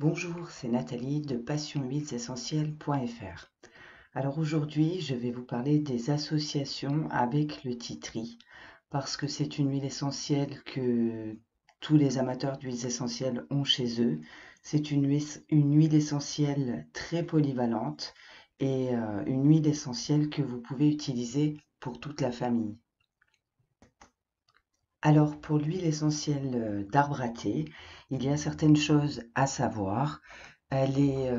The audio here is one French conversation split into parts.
Bonjour, c'est Nathalie de passionhuilesessentielles.fr. Alors aujourd'hui, je vais vous parler des associations avec le tea tree parce que c'est une huile essentielle que tous les amateurs d'huiles essentielles ont chez eux. C'est une huile essentielle très polyvalente et une huile essentielle que vous pouvez utiliser pour toute la famille. Alors pour l'huile essentielle d'arbre à thé, il y a certaines choses à savoir. Elle est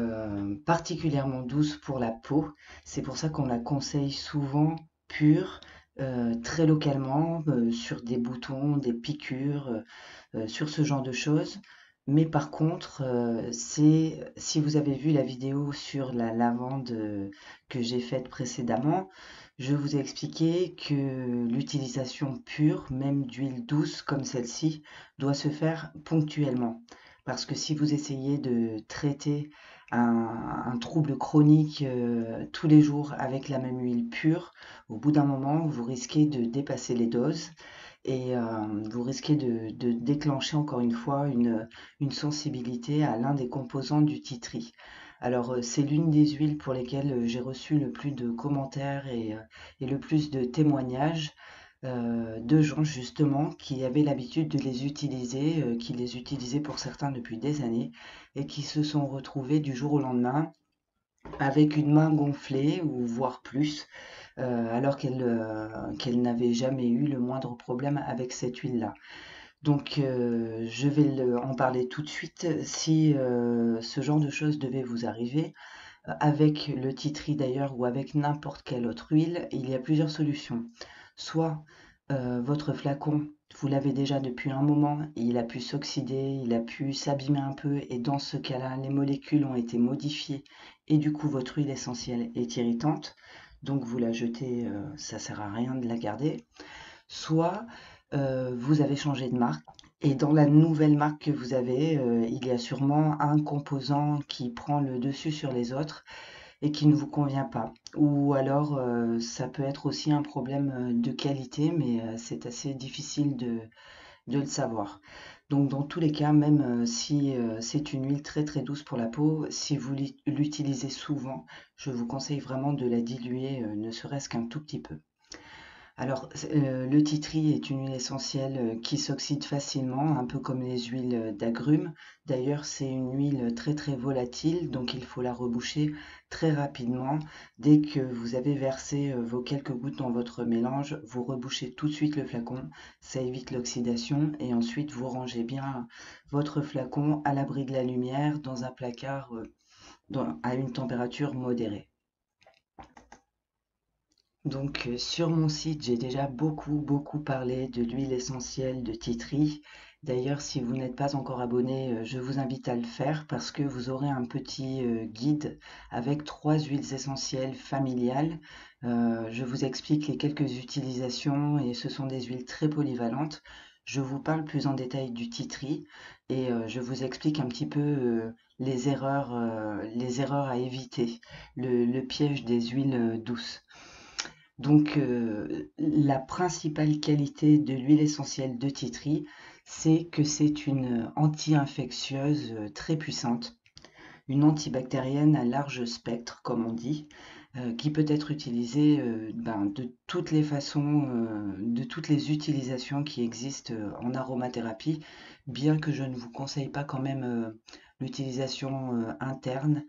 particulièrement douce pour la peau. C'est pour ça qu'on la conseille souvent pure, très localement, sur des boutons, des piqûres, sur ce genre de choses. Mais par contre, si vous avez vu la vidéo sur la lavande que j'ai faite précédemment, je vous ai expliqué que l'utilisation pure, même d'huile douce comme celle-ci, doit se faire ponctuellement. Parce que si vous essayez de traiter un trouble chronique tous les jours avec la même huile pure, au bout d'un moment, vous risquez de dépasser les doses et vous risquez de déclencher encore une fois une sensibilité à l'un des composants du tea tree. Alors c'est l'une des huiles pour lesquelles j'ai reçu le plus de commentaires et le plus de témoignages de gens justement qui avaient l'habitude de les utiliser, qui les utilisaient pour certains depuis des années et qui se sont retrouvés du jour au lendemain avec une main gonflée ou voire plus, alors qu'elle n'avait jamais eu le moindre problème avec cette huile-là. Donc je vais en parler tout de suite. Si ce genre de choses devait vous arriver, avec le tea tree d'ailleurs ou avec n'importe quelle autre huile, il y a plusieurs solutions. Soit votre flacon, vous l'avez déjà depuis un moment, il a pu s'oxyder, il a pu s'abîmer un peu, et dans ce cas-là, les molécules ont été modifiées, et du coup, votre huile essentielle est irritante, donc vous la jetez, ça sert à rien de la garder. Soit vous avez changé de marque, et dans la nouvelle marque que vous avez, il y a sûrement un composant qui prend le dessus sur les autres, et qui ne vous convient pas. Ou alors, ça peut être aussi un problème de qualité, mais c'est assez difficile de le savoir. Donc, dans tous les cas, même si c'est une huile très très douce pour la peau, si vous l'utilisez souvent, je vous conseille vraiment de la diluer, ne serait-ce qu'un tout petit peu. Alors, le tea tree est une huile essentielle qui s'oxyde facilement, un peu comme les huiles d'agrumes. D'ailleurs, c'est une huile très très volatile, donc il faut la reboucher très rapidement. Dès que vous avez versé vos quelques gouttes dans votre mélange, vous rebouchez tout de suite le flacon, ça évite l'oxydation, et ensuite vous rangez bien votre flacon à l'abri de la lumière dans un placard à une température modérée. Donc sur mon site, j'ai déjà beaucoup parlé de l'huile essentielle de tea tree. D'ailleurs, si vous n'êtes pas encore abonné, je vous invite à le faire parce que vous aurez un petit guide avec 3 huiles essentielles familiales. Je vous explique les quelques utilisations et ce sont des huiles très polyvalentes. Je vous parle plus en détail du tea tree et je vous explique un petit peu les erreurs à éviter, le piège des huiles douces. Donc, la principale qualité de l'huile essentielle de tea tree, c'est que c'est une anti-infectieuse très puissante, une antibactérienne à large spectre, comme on dit, qui peut être utilisée de toutes les façons, de toutes les utilisations qui existent en aromathérapie, bien que je ne vous conseille pas quand même l'utilisation interne.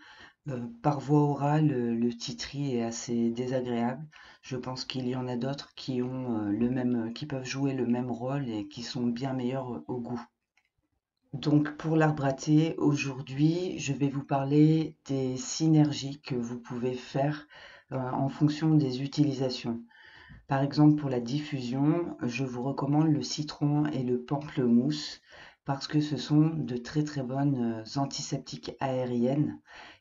Par voie orale, le titri est assez désagréable. Je pense qu'il y en a d'autres qui ont qui peuvent jouer le même rôle et qui sont bien meilleurs au goût. Donc pour l'arbre à thé, aujourd'hui, je vais vous parler des synergies que vous pouvez faire en fonction des utilisations. Par exemple, pour la diffusion, je vous recommande le citron et le pamplemousse parce que ce sont de très très bonnes antiseptiques aériennes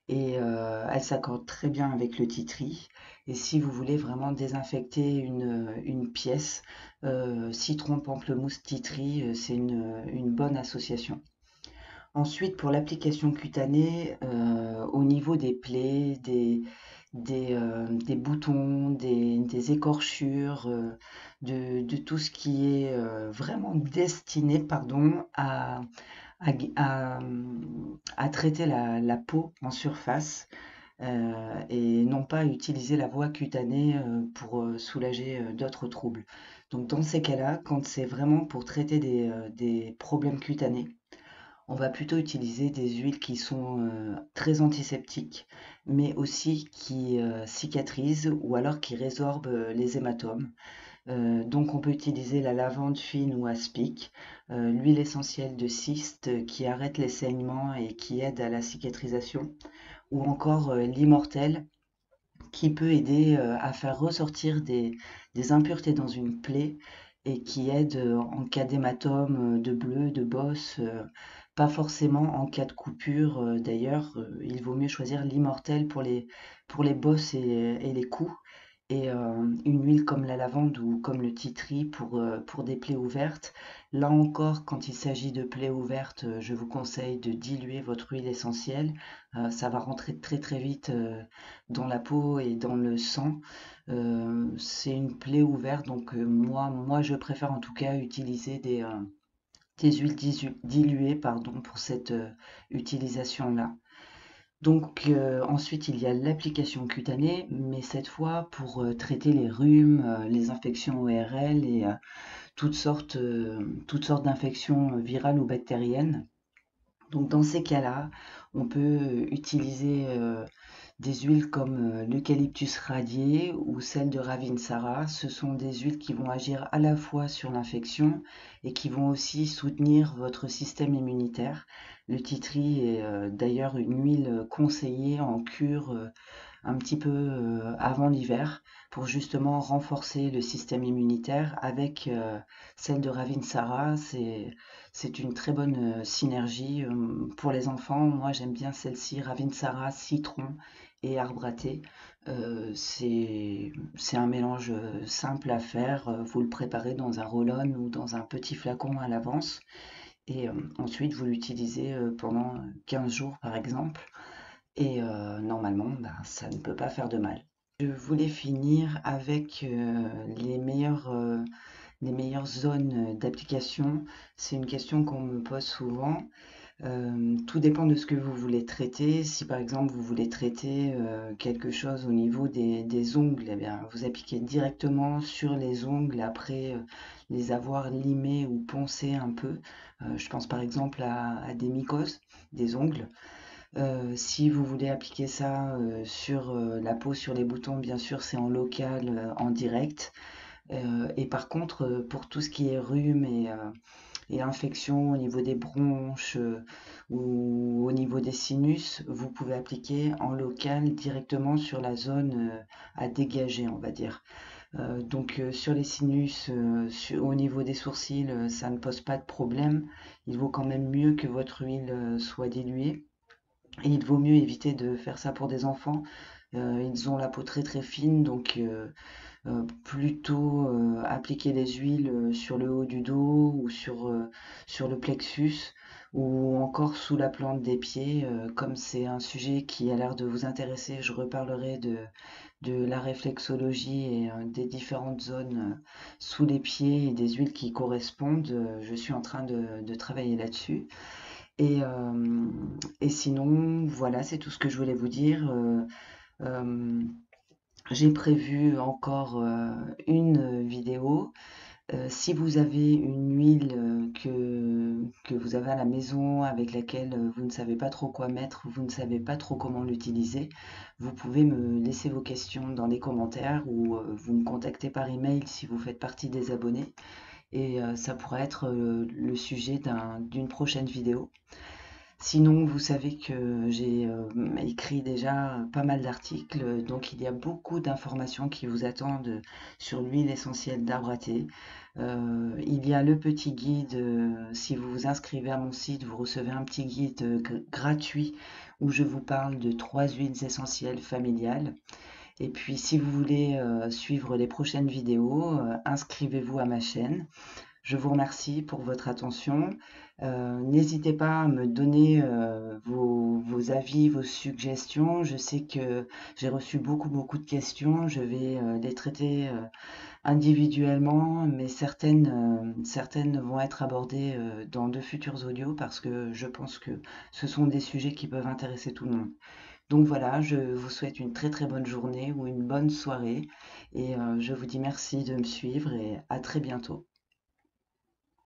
et elles s'accordent très bien avec le tea tree. Et si vous voulez vraiment désinfecter une pièce, citron, pamplemousse, tea tree, c'est une bonne association. Ensuite, pour l'application cutanée, au niveau des plaies, des boutons, des écorchures, de tout ce qui est vraiment destiné, pardon, à traiter la peau en surface et non pas utiliser la voie cutanée pour soulager d'autres troubles. Donc dans ces cas-là, quand c'est vraiment pour traiter des problèmes cutanés, on va plutôt utiliser des huiles qui sont très antiseptiques, mais aussi qui cicatrisent ou alors qui résorbent les hématomes. Donc on peut utiliser la lavande fine ou aspic, l'huile essentielle de cyste qui arrête les saignements et qui aide à la cicatrisation, ou encore l'immortel qui peut aider à faire ressortir des impuretés dans une plaie et qui aide en cas d'hématome, de bleu, de bosse, pas forcément en cas de coupure. D'ailleurs, il vaut mieux choisir l'immortel pour les bosses et les coups. Et une huile comme la lavande ou comme le titri pour des plaies ouvertes. Là encore, quand il s'agit de plaies ouvertes, je vous conseille de diluer votre huile essentielle. Ça va rentrer très très vite dans la peau et dans le sang. C'est une plaie ouverte, donc moi je préfère en tout cas utiliser des huiles diluées pardon, pour cette utilisation-là. Donc ensuite il y a l'application cutanée, mais cette fois pour traiter les rhumes, les infections ORL et toutes sortes d'infections virales ou bactériennes. Donc dans ces cas-là, on peut utiliser des huiles comme l'eucalyptus radié ou celle de Ravinsara. Ce sont des huiles qui vont agir à la fois sur l'infection et qui vont aussi soutenir votre système immunitaire. Le titri est d'ailleurs une huile conseillée en cure un petit peu avant l'hiver pour justement renforcer le système immunitaire avec celle de Ravinsara. C'est une très bonne synergie pour les enfants. Moi, j'aime bien celle-ci, Ravinsara, citron et arbre à thé. C'est un mélange simple à faire. Vous le préparez dans un roll-on ou dans un petit flacon à l'avance. Et ensuite, vous l'utilisez pendant 15 jours, par exemple. Et normalement, ben, ça ne peut pas faire de mal. Je voulais finir avec les meilleures zones d'application. C'est une question qu'on me pose souvent. Tout dépend de ce que vous voulez traiter. Si par exemple vous voulez traiter quelque chose au niveau des ongles, eh bien, vous appliquez directement sur les ongles après les avoir limés ou poncés un peu. Je pense par exemple à des mycoses des ongles. Si vous voulez appliquer ça sur la peau, sur les boutons, bien sûr, c'est en local, en direct. Et par contre, pour tout ce qui est rhume et infection au niveau des bronches ou au niveau des sinus, vous pouvez appliquer en local directement sur la zone à dégager, on va dire. Donc sur les sinus, au niveau des sourcils, ça ne pose pas de problème. Il vaut quand même mieux que votre huile soit diluée. Et il vaut mieux éviter de faire ça pour des enfants. Ils ont la peau très très fine, donc plutôt appliquer des huiles sur le haut du dos ou sur le plexus ou encore sous la plante des pieds. Comme c'est un sujet qui a l'air de vous intéresser, je reparlerai de la réflexologie et des différentes zones sous les pieds et des huiles qui correspondent. Je suis en train de travailler là-dessus. Et, euh, et sinon, voilà, c'est tout ce que je voulais vous dire. Euh, j'ai prévu encore une vidéo. Si vous avez une huile que vous avez à la maison avec laquelle vous ne savez pas trop quoi mettre, vous ne savez pas trop comment l'utiliser, vous pouvez me laisser vos questions dans les commentaires ou vous me contacter par email si vous faites partie des abonnés. Et ça pourrait être le sujet d'une prochaine vidéo. Sinon, vous savez que j'ai écrit déjà pas mal d'articles, donc il y a beaucoup d'informations qui vous attendent sur l'huile essentielle d'arbre à thé. Il y a le petit guide, si vous vous inscrivez à mon site, vous recevez un petit guide gratuit où je vous parle de 3 huiles essentielles familiales. Et puis si vous voulez suivre les prochaines vidéos, inscrivez-vous à ma chaîne. Je vous remercie pour votre attention. N'hésitez pas à me donner vos avis, vos suggestions. Je sais que j'ai reçu beaucoup de questions. Je vais les traiter individuellement, mais certaines vont être abordées dans de futurs audios parce que je pense que ce sont des sujets qui peuvent intéresser tout le monde. Donc voilà, je vous souhaite une très bonne journée ou une bonne soirée et je vous dis merci de me suivre et à très bientôt.